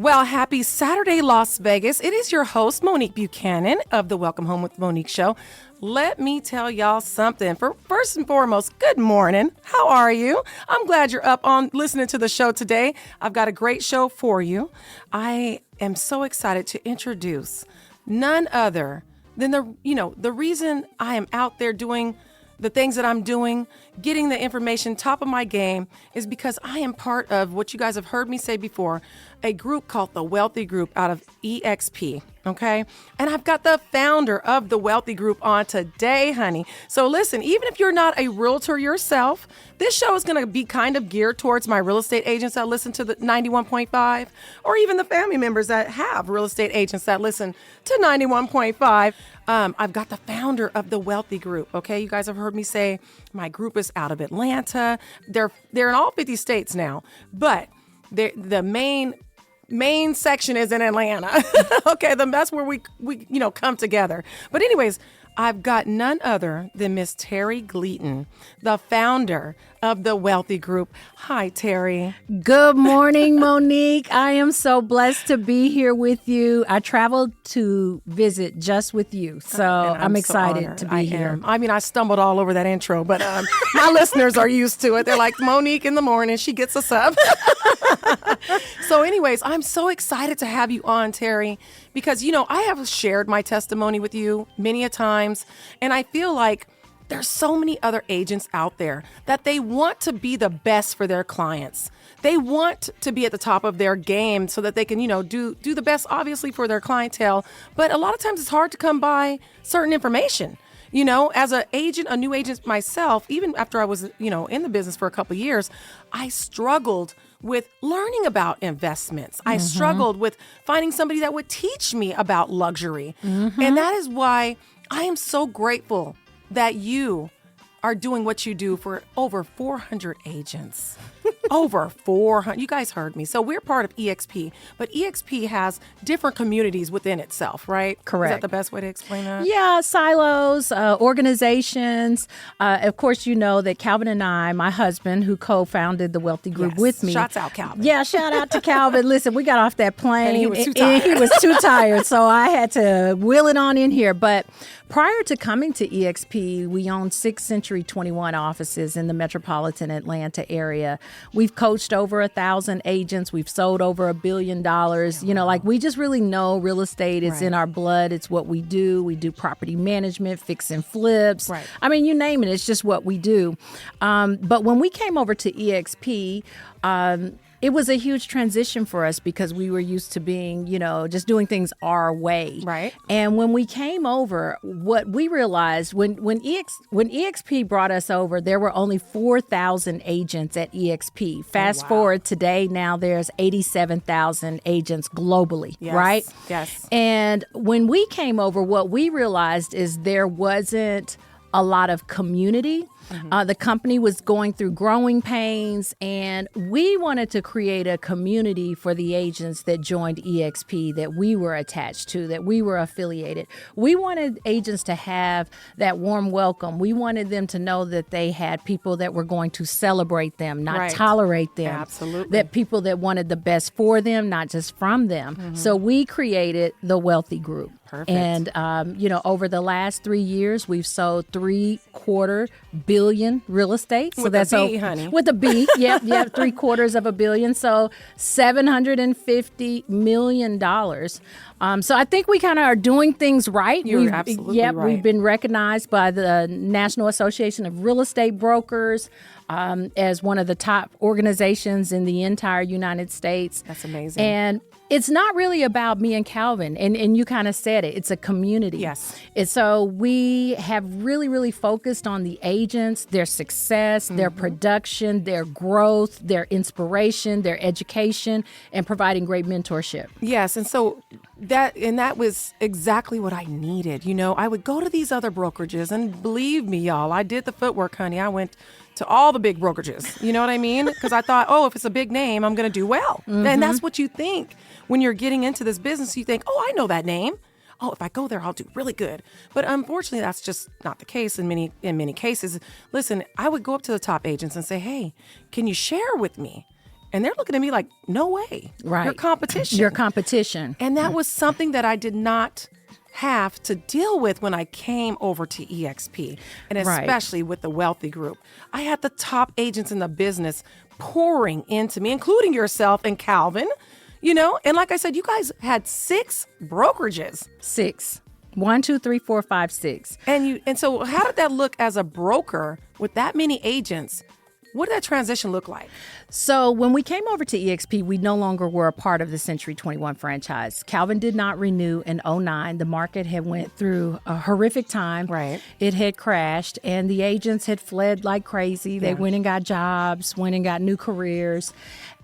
Well, happy Saturday, Las Vegas. It is your host, Monique Buchanan of the Welcome Home with Monique show. Let me tell y'all something. First and foremost, good morning. How are you? I'm glad you're up on listening to the show today. I've got a great show for you. I am so excited to introduce none other than the reason I am out there doing the things that I'm doing, getting the information top of my game, is because I am part of what you guys have heard me say before, a group called the Wealthy Group out of EXP, okay? And I've got the founder of the Wealthy Group on today, honey. So listen, even if you're not a realtor yourself, this show is going to be kind of geared towards my real estate agents that listen to the 91.5, or even the family members that have real estate agents that listen to 91.5. I've got the founder of the Wealthy Group, okay? You guys have heard me say my group is out of Atlanta. They're in all 50 states now, but the main section is in Atlanta. Okay, that's where we come together. But anyways, I've got none other than Miss Terry Gleaton, the founder of the Wealthy Group. Hi, Terry. Good morning, Monique. I am so blessed to be here with you. I traveled to visit just with you, so I'm excited to be here. I mean, I stumbled all over that intro, but my listeners are used to it. They're like, Monique in the morning, she gets us up. So anyways, I'm so excited to have you on, Terry, because, I have shared my testimony with you many a times, and I feel like there's so many other agents out there that they want to be the best for their clients. They want to be at the top of their game so that they can, do the best, obviously, for their clientele. But a lot of times it's hard to come by certain information. As a new agent myself, even after I was, in the business for a couple of years, I struggled with learning about investments. I struggled with finding somebody that would teach me about luxury. And that is why I am so grateful that you are doing what you do for over 400 agents. Over 400. You guys heard me. So we're part of EXP, but EXP has different communities within itself, right? Correct. Is that the best way to explain that? Yeah, silos, organizations. Of course, you know that Calvin and I, my husband, who co-founded the Wealthy Group with me. Shouts out, Calvin. Yeah, shout out to Calvin. Listen, we got off that plane. And he was too tired. He was too tired, so I had to wheel it on in here. But prior to coming to EXP, we owned 6th Century 21 offices in the metropolitan Atlanta area. We've coached over 1,000 agents. We've sold over $1 billion. We just really know real estate. It's in our blood. It's what we do. We do property management, fix and flips. Right. I mean, you name it. It's just what we do. But when we came over to EXP, it was a huge transition for us because we were used to being, just doing things our way. Right. And when we came over, what we realized when EXP brought us over, there were only 4,000 agents at EXP. Fast forward today, now there's 87,000 agents globally, right? Yes. And when we came over, what we realized is there wasn't a lot of community. The company was going through growing pains, and we wanted to create a community for the agents that joined EXP, that we were attached to, that we were affiliated. We wanted agents to have that warm welcome. We wanted them to know that they had people that were going to celebrate them, not tolerate them. Absolutely. That people that wanted the best for them, not just from them. So we created the Wealthy Group. Perfect. And, over the last 3 years, we've sold $750 million real estate. So with that's a B, honey. With a B. Yep. $750 million. So $750 million. So I think we kind of are doing things right. You're absolutely right. We've been recognized by the National Association of Real Estate Brokers as one of the top organizations in the entire United States. That's amazing. And it's not really about me and Calvin, and you kind of said it. It's a community. Yes. And so we have really, really focused on the agents, their success, their production, their growth, their inspiration, their education, and providing great mentorship. Yes, and so that was exactly what I needed. I would go to these other brokerages, and believe me, y'all, I did the footwork, honey. I went to all the big brokerages. You know what I mean? Because I thought, if it's a big name, I'm going to do well. And that's what you think when you're getting into this business. You think, I know that name. If I go there, I'll do really good. But unfortunately, that's just not the case in many cases. Listen, I would go up to the top agents and say, hey, can you share with me And they're looking at me like, no way. Right. Your competition. Your competition. And that was something that I did not have to deal with when I came over to EXP, and especially with the wealthy group. I had the top agents in the business pouring into me, including yourself and Calvin, and like I said, you guys had 6 brokerages. 6. 1, 2, 3, 4, 5, 6. And so how did that look as a broker with that many agents? What did that transition look like? So when we came over to EXP, we no longer were a part of the Century 21 franchise. Calvin did not renew in 2009. The market had went through a horrific time. Right. It had crashed, and the agents had fled like crazy. They went and got jobs, went and got new careers.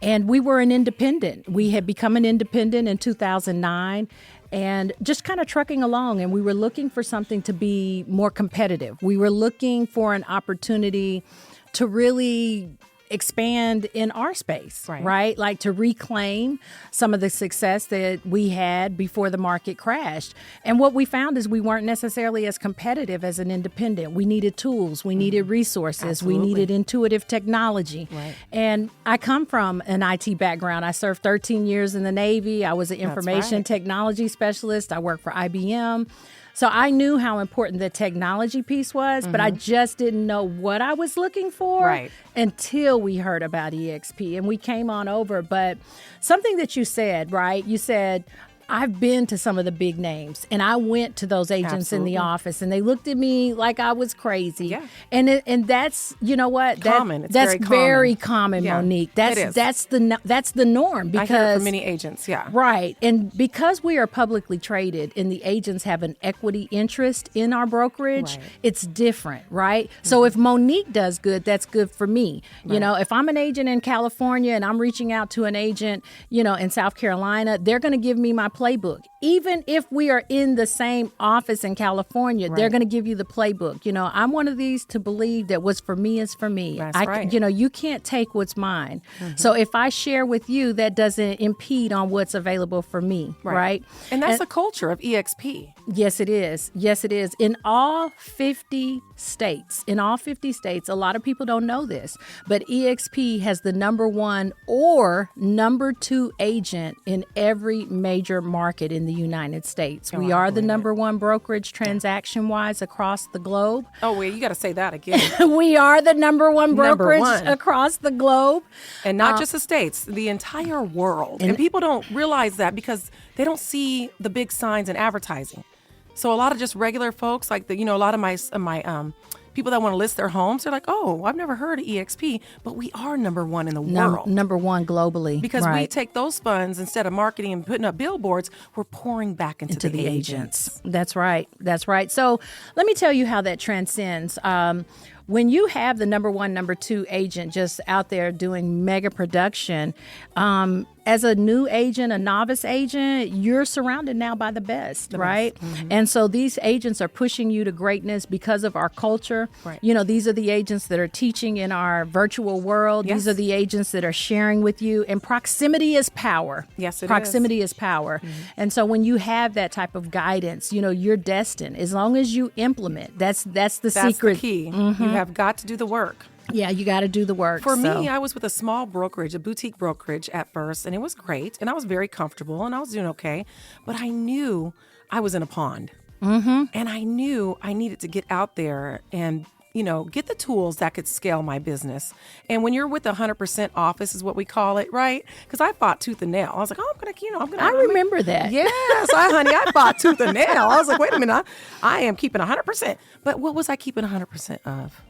And we were an independent. We had become an independent in 2009. And just kind of trucking along, and we were looking for something to be more competitive. We were looking for an opportunity to really expand in our space, right? Like to reclaim some of the success that we had before the market crashed. And what we found is we weren't necessarily as competitive as an independent. We needed tools, we needed resources, Absolutely. we needed intuitive technology. Right. And I come from an IT background. I served 13 years in the Navy. I was an information technology specialist. I worked for IBM. So I knew how important the technology piece was, but I just didn't know what I was looking for until we heard about EXP and we came on over. But something that you said, right? You said, I've been to some of the big names, and I went to those agents in the office, and they looked at me like I was crazy. Yeah. And that's, you know what? Common. That's very common, Yeah, Monique. it is. That's the norm, because I hear it from many agents, Right. And because we are publicly traded and the agents have an equity interest in our brokerage, it's different, right? So if Monique does good, that's good for me. You know, if I'm an agent in California and I'm reaching out to an agent, in South Carolina, they're going to give me my playbook. Even if we are in the same office in California, they're going to give you the playbook. I'm one of these to believe that what's for me is for me. That's right. You can't take what's mine. So if I share with you, that doesn't impede on what's available for me, right? And that's the culture of EXP. Yes, it is. Yes, it is. In all 50 states, a lot of people don't know this, but EXP has the number 1 or number 2 agent in every major market in the United States. We are the number 1 brokerage transaction-wise across the globe. Oh, wait, you got to say that again. We are the number 1 brokerage across the globe. And not just the States, the entire world. And people don't realize that because they don't see the big signs in advertising. So a lot of just regular folks, like a lot of my people that want to list their homes, they're like, oh, I've never heard of EXP, but we are number 1 in the world. Number 1 globally. Because we take those funds, instead of marketing and putting up billboards, we're pouring back into the agents. That's right. That's right. So let me tell you how that transcends. When you have the number 1, number 2 agent just out there doing mega production, as a new agent, a novice agent, you're surrounded now by the best, right? And so these agents are pushing you to greatness because of our culture. Right. These are the agents that are teaching in our virtual world. Yes. These are the agents that are sharing with you. And proximity is power. Yes, it is. Proximity is power. And so when you have that type of guidance, you're destined. As long as you implement, that's the secret. That's the key. You have got to do the work. Yeah, you got to do the work. For me, I was with a small brokerage, a boutique brokerage at first, and it was great, and I was very comfortable, and I was doing okay, but I knew I was in a pond, and I knew I needed to get out there and get the tools that could scale my business. And when you're with 100% office is what we call it, right? Because I fought tooth and nail. I was like, oh, I'm gonna. I remember that. Yes, I fought tooth and nail. I was like, wait a minute, I am keeping 100%. But what was I keeping 100% of?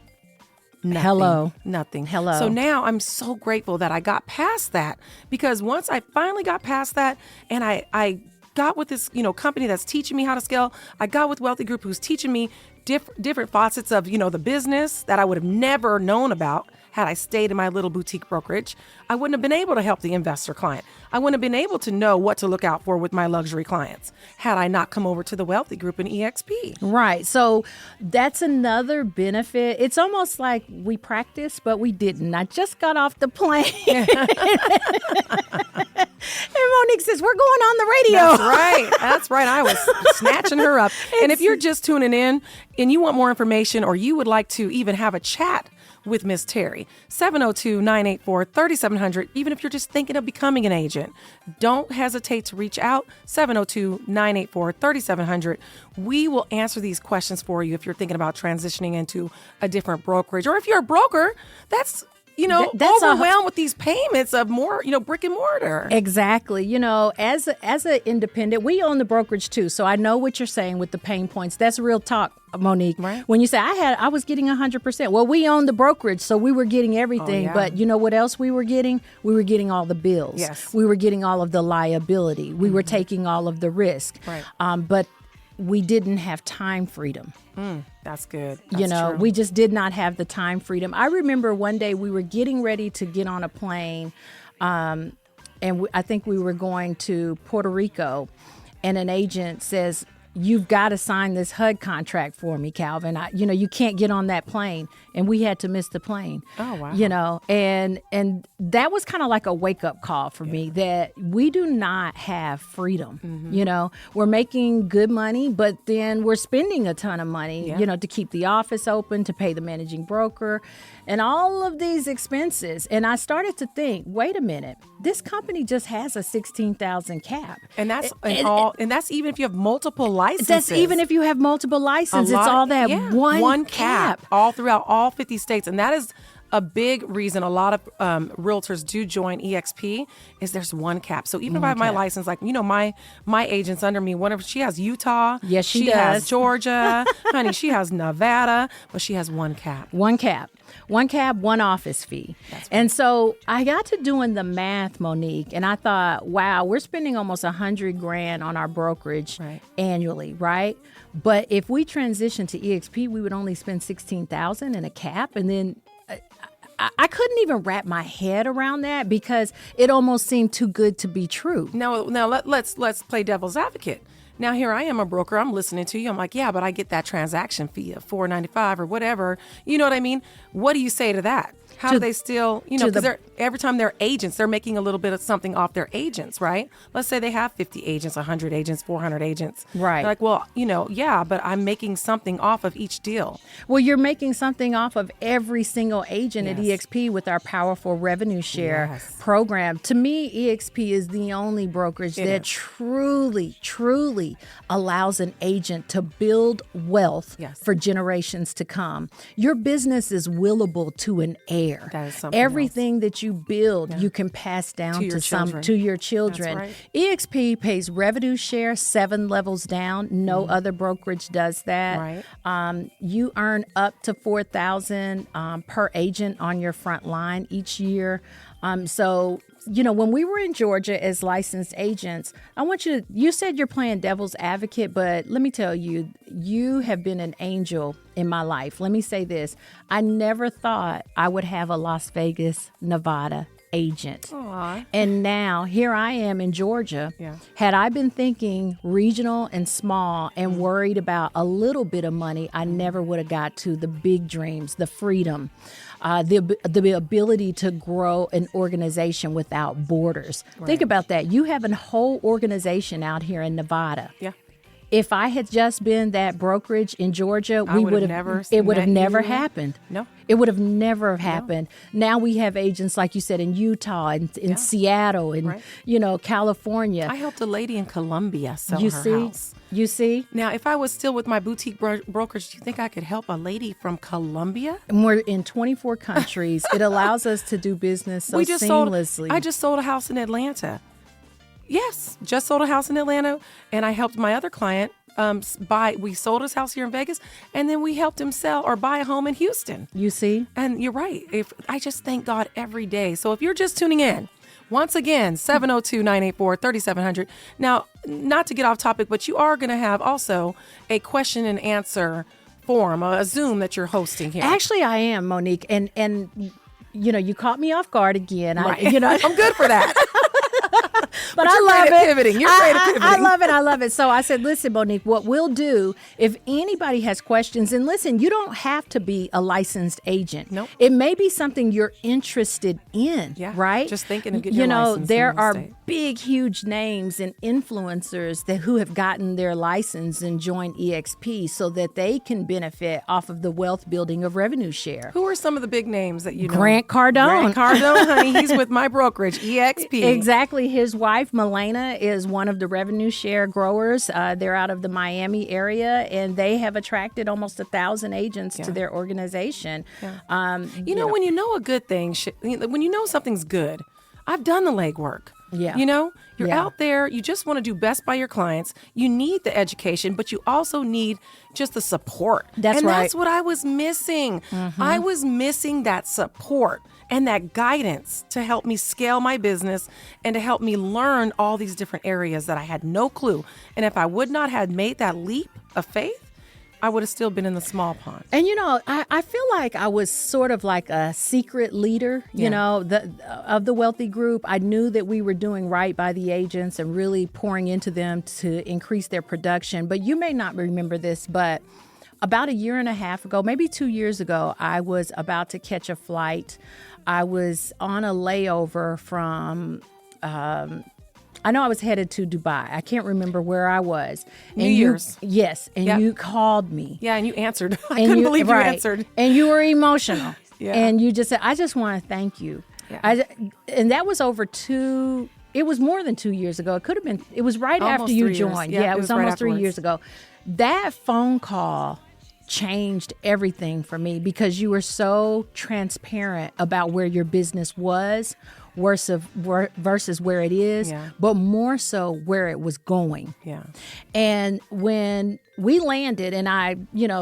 Nothing. Hello. So now I'm so grateful that I got past that, because once I finally got past that and I got with this, company that's teaching me how to scale, I got with Wealthy Group who's teaching me different facets of, the business that I would have never known about had I stayed in my little boutique brokerage. I wouldn't have been able to help the investor client. I wouldn't have been able to know what to look out for with my luxury clients had I not come over to the Wealthy Group in EXP. Right. So that's another benefit. It's almost like we practiced, but we didn't. I just got off the plane. And Monique says, we're going on the radio. That's right. I was snatching her up. And if you're just tuning in and you want more information, or you would like to even have a chat with Miss Terry. 702-984-3700. Even if you're just thinking of becoming an agent, don't hesitate to reach out. 702-984-3700. We will answer these questions for you if you're thinking about transitioning into a different brokerage, or if you're a broker that's overwhelmed with these payments of more, brick and mortar. Exactly. As an independent, we own the brokerage too. So I know what you're saying with the pain points. That's real talk, Monique. Right. When you say I was getting 100%. Well, we own the brokerage, so we were getting everything. But you know what else we were getting? We were getting all the bills. Yes. We were getting all of the liability. We were taking all of the risk. Right. But we didn't have time freedom. That's good. That's true. We just did not have the time freedom. I remember one day we were getting ready to get on a plane, and I think we were going to Puerto Rico, and an agent says, "You've got to sign this HUD contract for me, Calvin. You can't get on that plane." And we had to miss the plane. Oh, wow. And that was kind of like a wake-up call for me, that we do not have freedom. We're making good money, but then we're spending a ton of money, to keep the office open, to pay the managing broker, and all of these expenses. And I started to think, wait a minute, this company just has a 16,000 cap. And that's and that's even if you have multiple licenses. That's even if you have multiple licenses. It's all that one cap all throughout all 50 states. And that is a big reason a lot of realtors do join EXP, is there's one cap. So even if I have my license, like, my agents under me, she has Utah. Yes, she has does. Georgia. Honey, she has Nevada, but she has one cap. One cap, one office fee. Right. And so I got to doing the math, Monique, and I thought, wow, we're spending almost $100,000 on our brokerage annually, right? But if we transition to EXP, we would only spend $16,000 in a cap. And then I couldn't even wrap my head around that, because it almost seemed too good to be true. Now let's play devil's advocate. Now here I am, a broker. I'm listening to you. I'm like, yeah, but I get that transaction fee of $4.95 or whatever. You know what I mean? What do you say to that? How do they still, because every time they're agents, they're making a little bit of something off their agents, right? Let's say they have 50 agents, 100 agents, 400 agents. Right. They're like, well, but I'm making something off of each deal. Well, you're making something off of every single agent at EXP with our powerful revenue share program. To me, EXP is the only brokerage that truly, truly allows an agent to build wealth for generations to come. Your business is willable to an heir. That is something Everything that you build, you can pass down to your children. That's right. EXP pays revenue share 7 levels down. No other brokerage does that. Right. You earn up to $4,000 per agent on your front line each year. So when we were in Georgia as licensed agents, you said you're playing devil's advocate, but let me tell you, you have been an angel in my life. Let me say this. I never thought I would have a Las Vegas, Nevada agent. Aww. And now here I am in Georgia. Yeah. Had I been thinking regional and small and worried about a little bit of money, I never would have got to the big dreams, the freedom, the ability to grow an organization without borders. Right. Think about that. You have a whole organization out here in Nevada. Yeah. If I had just been that brokerage in Georgia, it would have never happened. No. It would have never happened. Now we have agents, like you said, in Utah and in Seattle and, California. I helped a lady in Colombia sell her house. You see? Now, if I was still with my boutique brokers, do you think I could help a lady from Colombia? And we're in 24 countries. It allows us to do business so seamlessly. I just sold a house in Atlanta. Yes, just sold a house in Atlanta, and I helped my other client we sold his house here in Vegas, and then we helped him sell or buy a home in Houston. You see? And you're right. I just thank God every day. So if you're just tuning in, once again, 702-984-3700. Now, not to get off topic, but you are going to have also a question and answer forum, a Zoom that you're hosting here. Actually, I am, Monique, and you caught me off guard again. Right. I'm good for that. But I love it. Pivoting. You're great at pivoting. I love it. So I said, listen, Monique, what we'll do, if anybody has questions, and listen, you don't have to be a licensed agent. Nope. It may be something you're interested in, right? Just thinking of getting your license in real estate. big, huge names and influencers who have gotten their license and joined EXP so that they can benefit off of the wealth building of revenue share. Who are some of the big names that you know? Grant Cardone. Grant Cardone, honey. He's with my brokerage, EXP. Exactly. His wife, Milena, is one of the revenue share growers. They're out of the Miami area, and they have attracted almost 1,000 agents to their organization. Yeah. When you know a good thing, when you know something's good, I've done the legwork. Yeah. You're out there, you just want to do best by your clients. You need the education, but you also need just the support. That's and right. That's what I was missing. I was missing that support and that guidance to help me scale my business and to help me learn all these different areas that I had no clue. And if I would not have made that leap of faith, I would have still been in the small pond. And, I feel like I was sort of like a secret leader, of the wealthy group. I knew that we were doing right by the agents and really pouring into them to increase their production. But you may not remember this, but about a year and a half ago, maybe 2 years ago, I was about to catch a flight. I was on a layover from... I know I was headed to Dubai. I can't remember where I was. New Year's. Yes. And you called me. Yeah, and you answered. I couldn't believe you answered. And you were emotional. Yeah. And you just said, I just want to thank you. Yeah. And that was it was more than 2 years ago. It was right almost after you 3 years. joined. Yeah, It was almost 3 afterwards. years ago. That phone call changed everything for me because you were so transparent about where your business was versus where it is, but more so where it was going. Yeah. And when we landed and I,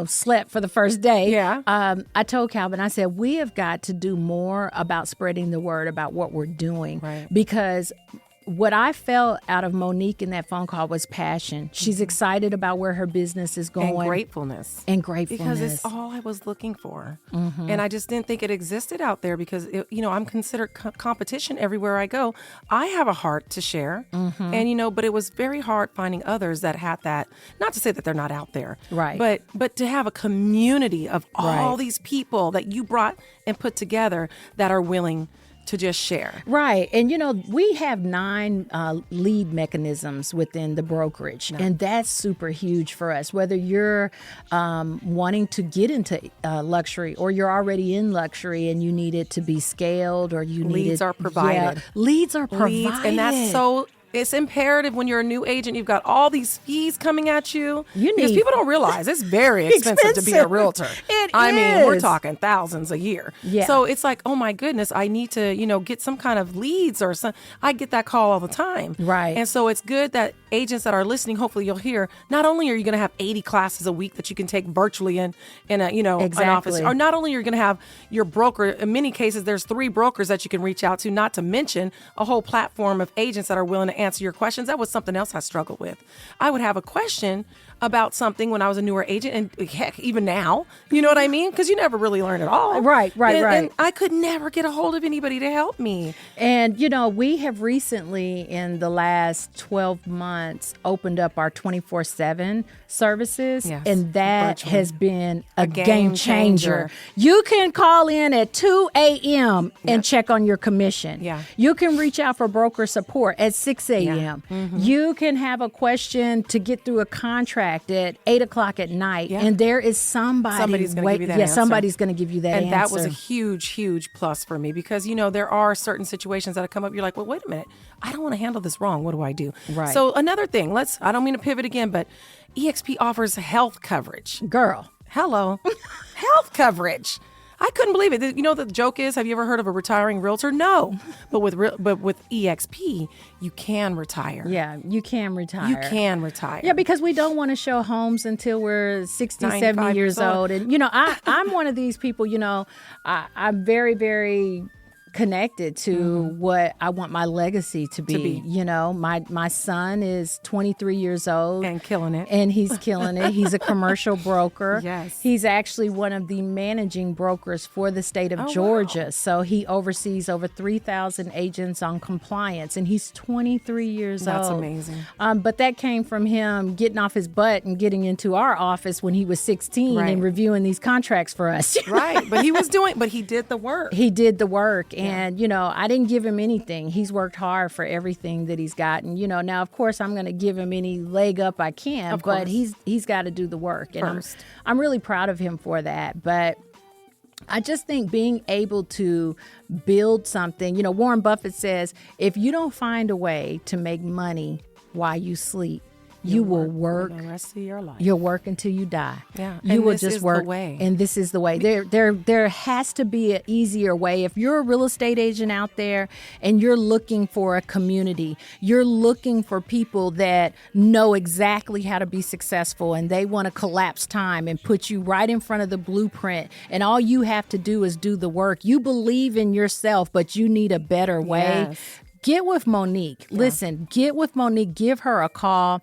slept for the first day, I told Calvin, I said, we have got to do more about spreading the word about what we're doing. Right. Because what I felt out of Monique in that phone call was passion. She's excited about where her business is going. And gratefulness. Because it's all I was looking for. And I just didn't think it existed out there because, I'm considered competition everywhere I go. I have a heart to share. And, but it was very hard finding others that had that. Not to say that they're not out there. Right. But to have a community of all these people that you brought and put together that are willing to just share. Right. And, we have 9 lead mechanisms within the brokerage, and that's super huge for us. Whether you're wanting to get into luxury or you're already in luxury and you need it to be scaled or you need Leads are provided. Leads are provided. And that's so... It's imperative when you're a new agent. You've got all these fees coming at you. Because people don't realize it's very expensive to be a realtor. I mean, we're talking thousands a year. Yeah. So it's like, oh my goodness, I need to, get some kind of leads or some. I get that call all the time. Right. And so it's good that agents that are listening, hopefully you'll hear, not only are you going to have 80 classes a week that you can take virtually in a, an office, or not only you're going to have your broker. In many cases, there's 3 brokers that you can reach out to, not to mention a whole platform of agents that are willing to answer your questions. That was something else I struggled with. I would have a question about something when I was a newer agent, and heck, even now, you know what I mean? Because you never really learn it all. Right. And I could never get a hold of anybody to help me. And, we have recently, in the last 12 months, opened up our 24/7 services, and that has been a game changer. You can call in at 2 a.m. and check on your commission. Yeah. You can reach out for broker support at 6 a.m. You can have a question to get through a contract at 8 o'clock at night, and there is somebody's going to give you that answer. Somebody's going to give you that answer. And that was a huge, huge plus for me because, there are certain situations that have come up. You're like, well, wait a minute. I don't want to handle this wrong. What do I do? Right. So another thing, I don't mean to pivot again, but EXP offers health coverage. Girl. Hello. Health coverage. I couldn't believe it. The joke is, have you ever heard of a retiring realtor? No. But with EXP, you can retire. Yeah, you can retire. You can retire. Yeah, because we don't want to show homes until we're 60, 70 years old. And, I'm one of these people, I'm very, very connected to what I want my legacy to be. My son is 23 years old. And killing it. And he's killing it. He's a commercial broker. Yes. He's actually one of the managing brokers for the state of Georgia. Wow. So he oversees over 3,000 agents on compliance, and he's 23 years old. That's amazing. But that came from him getting off his butt and getting into our office when he was 16 and reviewing these contracts for us. Right. But he did the work. He did the work. And, I didn't give him anything. He's worked hard for everything that he's gotten. Now, of course, I'm going to give him any leg up I can, but he's got to do the work. And I'm really proud of him for that. But I just think being able to build something, Warren Buffett says, if you don't find a way to make money while you sleep, you will work for the rest of your life. You'll work until you die. Yeah, you will just work. And this is the way. There has to be an easier way. If you're a real estate agent out there and you're looking for a community, you're looking for people that know exactly how to be successful, and they want to collapse time and put you right in front of the blueprint, and all you have to do is do the work. You believe in yourself, but you need a better way. Yes. Get with Monique. Yeah. Listen, get with Monique. Give her a call.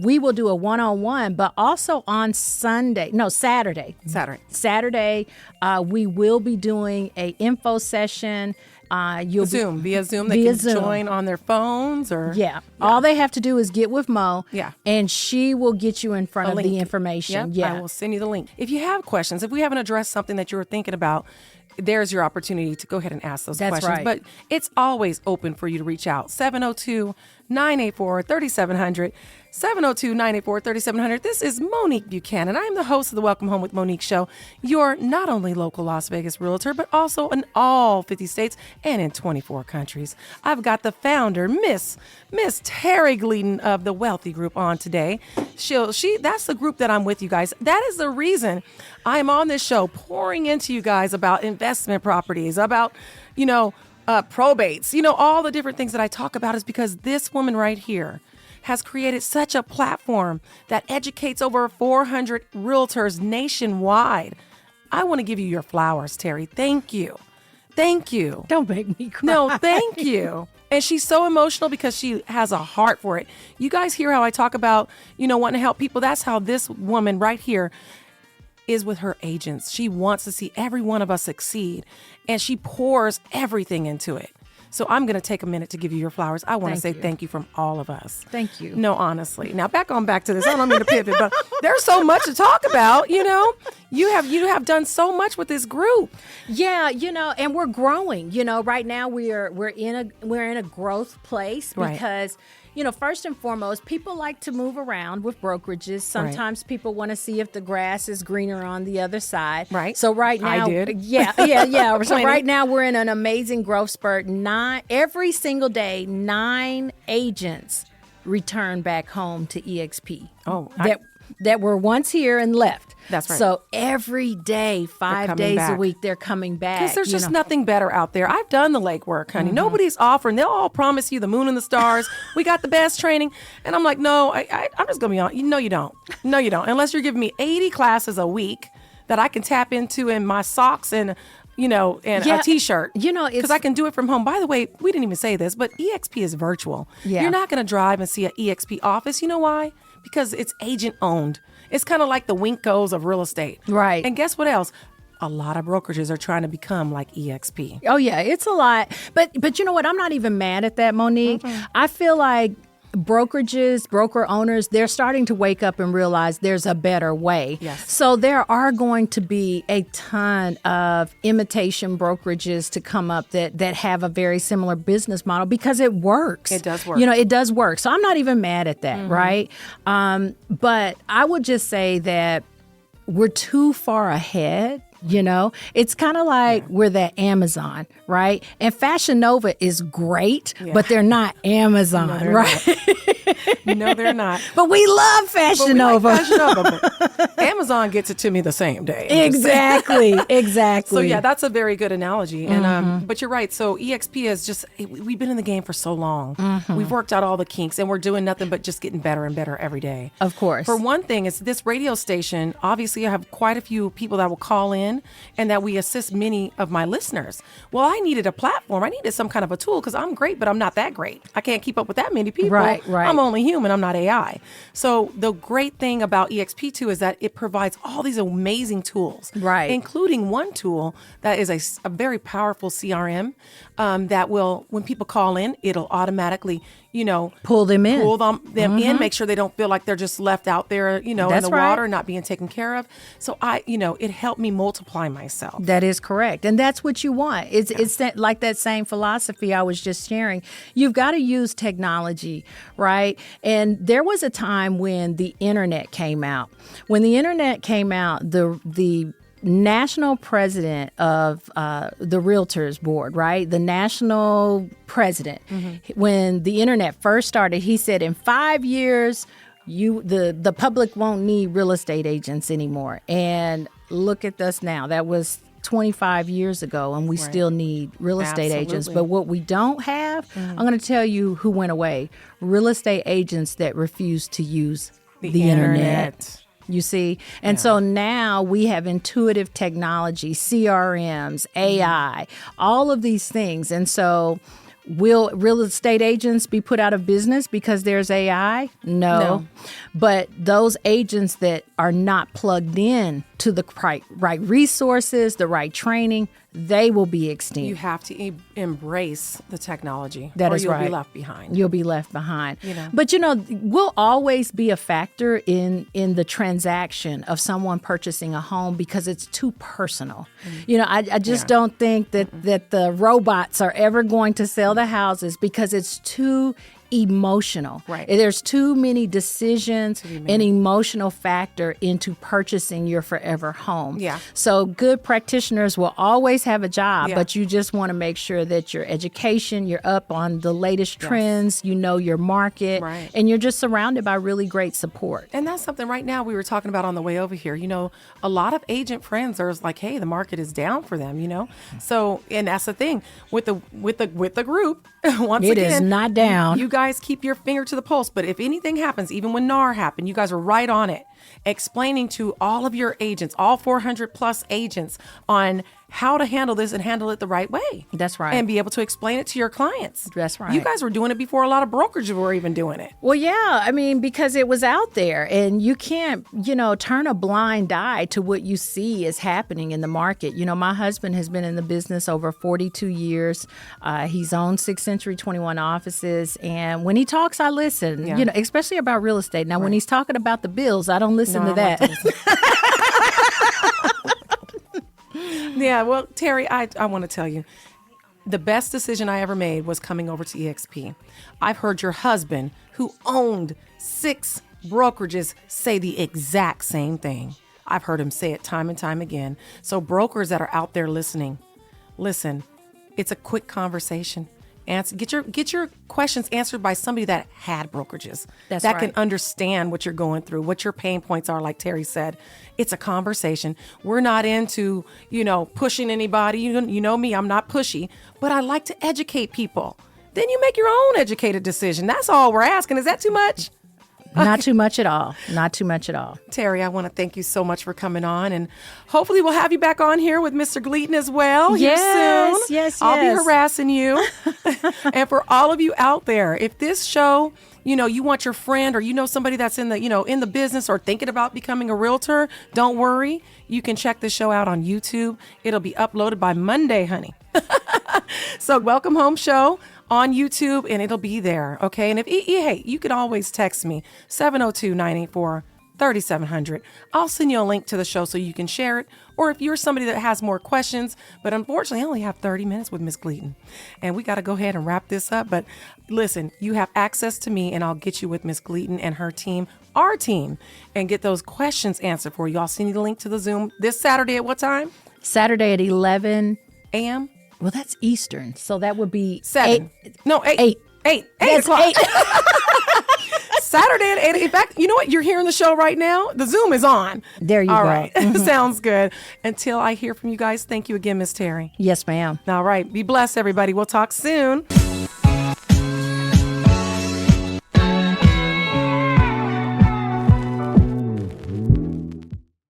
We will do a one-on-one, but also on Saturday, we will be doing a info session. Via Zoom. They can join on their phones or... Yeah. All they have to do is get with Mo. Yeah. And she will get you in front of the information. Yep, I will send you the link. If you have questions, if we haven't addressed something that you were thinking about, there's your opportunity to go ahead and ask those questions. Right. But it's always open for you to reach out. 702-984-3700. 702-984-3700. This is Monique Buchanan. I am the host of the Welcome Home with Monique show. Your not only local Las Vegas realtor, but also in all 50 states and in 24 countries. I've got the founder, Miss Terry Gleaton of the Wealthy Group on today. That's the group that I'm with, you guys. That is the reason I'm on this show pouring into you guys about investment properties, about, probates, all the different things that I talk about is because this woman right here has created such a platform that educates over 400 realtors nationwide. I want to give you your flowers, Terry. Thank you. Thank you. Don't make me cry. No, thank you. And she's so emotional because she has a heart for it. You guys hear how I talk about, wanting to help people? That's how this woman right here is with her agents. She wants to see every one of us succeed, and she pours everything into it. So I'm going to take a minute to give you your flowers. I want to say thank you from all of us. Thank you. No, honestly. Now back to this. I don't mean to pivot, but there's so much to talk about. You have done so much with this group. Yeah, and we're growing. Right now we're in a growth place because. First and foremost, people like to move around with brokerages. Sometimes people want to see if the grass is greener on the other side. Right. So right now, I did. Yeah. So right now we're in an amazing growth spurt. Every single day, 9 agents return back home to EXP. Oh, that were once here and left. That's right. So every day, 5 days a week, they're coming back. Because there's just nothing better out there. I've done the legwork, honey. Mm-hmm. Nobody's offering. They'll all promise you the moon and the stars. We got the best training. And I'm like, no, I'm just going to be honest. No, you don't. No, you don't. Unless you're giving me 80 classes a week that I can tap into in my socks and a T-shirt. Because I can do it from home. By the way, we didn't even say this, but EXP is virtual. Yeah. You're not going to drive and see an EXP office. You know why? Because it's agent owned. It's kind of like the Winkos of real estate. Right. And guess what else? A lot of brokerages are trying to become like EXP. Oh, yeah, it's a lot. But you know what? I'm not even mad at that, Monique. Mm-hmm. I feel like broker owners, they're starting to wake up and realize there's a better way. Yes. So there are going to be a ton of imitation brokerages to come up that have a very similar business model because it works. It does work. It does work. So I'm not even mad at that, right? But I would just say that we're too far ahead. It's kind of like we're the Amazon, right? And Fashion Nova is great, but they're not Amazon, right? No, they're not. But we love Fashion Nova. Like Fashion Nova, but Amazon gets it to me the same day. Exactly. So yeah, that's a very good analogy. And but you're right. So EXP is just, we've been in the game for so long. We've worked out all the kinks, and we're doing nothing but just getting better and better every day. Of course. For one thing, it's this radio station. Obviously, I have quite a few people that will call in and that we assist many of my listeners. Well, I needed a platform. I needed some kind of a tool because I'm great, but I'm not that great. I can't keep up with that many people. Right. I'm only only human. I'm not AI. So the great thing about EXP2 is that it provides all these amazing tools, Right. including one tool that is a very powerful CRM that will, when people call in, it'll automatically, Pull them in. pull them in, make sure they don't feel like they're just left out there, in That's the right. water, not being taken care of. So it helped me multiply myself. That is correct. And that's what you want. It's like that same philosophy I was just sharing. You've got to use technology, right? And there was a time when the internet came out. When the internet came out, the national president of the Realtors board, right? The national president, when the internet first started, he said in 5 years, the public won't need real estate agents anymore. And look at us now. That was 25 years ago, and we still need real estate agents. But what we don't have, I'm going to tell you who went away. Real estate agents that refuse to use the internet. You see? And so now we have intuitive technology, CRMs, AI, all of these things. And so will real estate agents be put out of business because there's AI? No. But those agents that are not plugged in to the right resources, the right training, they will be extinct. You have to embrace the technology, That or is you'll right. be left behind. You'll be left behind. But we'll always be a factor in the transaction of someone purchasing a home because it's too personal. I just don't think that the robots are ever going to sell the houses because it's too emotional. Right. There's too many decisions and emotional factor into purchasing your forever home. Yeah. So good practitioners will always have a job, but you just want to make sure that your education, you're up on the latest trends, your market, and you're just surrounded by really great support. And that's something right now we were talking about on the way over here. A lot of agent friends are like, hey, the market is down for them, So, and that's the thing with the group. Once It again, is not down. You guys keep your finger to the pulse. But if anything happens, even when NAR happened, you guys are right on it, explaining to all of your agents, all 400 plus agents, on how to handle this and handle it the right way. That's right. And be able to explain it to your clients. That's right. You guys were doing it before a lot of brokerages were even doing it. Well, yeah, because it was out there, and you can't, turn a blind eye to what you see is happening in the market. My husband has been in the business over 42 years. He's owned 6th Century 21 offices, and when he talks, I listen, especially about real estate. Now, when he's talking about the bills, I don't listen to that. Yeah, well, Terry, I want to tell you, the best decision I ever made was coming over to EXP. I've heard your husband, who owned 6 brokerages, say the exact same thing. I've heard him say it time and time again. So brokers that are out there listening, listen, it's a quick conversation. Get your questions answered by somebody that had brokerages. That's that right. can understand what you're going through, what your pain points are, like Terry said. It's a conversation. We're not into, pushing anybody. You know me, I'm not pushy, but I like to educate people. Then you make your own educated decision. That's all we're asking. Is that too much? Not too much at all. Not too much at all. Terry, I want to thank you so much for coming on, and hopefully we'll have you back on here with Mr. Gleaton as well here soon. Yes. I'll be harassing you. And for all of you out there, if this show, you want your friend or somebody that's in the, in the business or thinking about becoming a realtor, don't worry. You can check the show out on YouTube. It'll be uploaded by Monday, honey. So Welcome Home Show on YouTube, and it'll be there, okay? And if hey, you can always text me, 702-984-3700. I'll send you a link to the show so you can share it. Or if you're somebody that has more questions, but unfortunately I only have 30 minutes with Miss Gleaton, and we got to go ahead and wrap this up. But listen, you have access to me, and I'll get you with Miss Gleaton and her team, our team, and get those questions answered for you. I'll send you the link to the Zoom this Saturday at what time? Saturday at 11 a.m. Well, that's Eastern, so that would be 7. 8. No, 8. 8. 8 o'clock. 8. Saturday at 8. In fact, you know what? You're hearing the show right now. The Zoom is on. There you All go. right. Sounds good. Until I hear from you guys, thank you again, Miss Terry. Yes, ma'am. All right. Be blessed, everybody. We'll talk soon.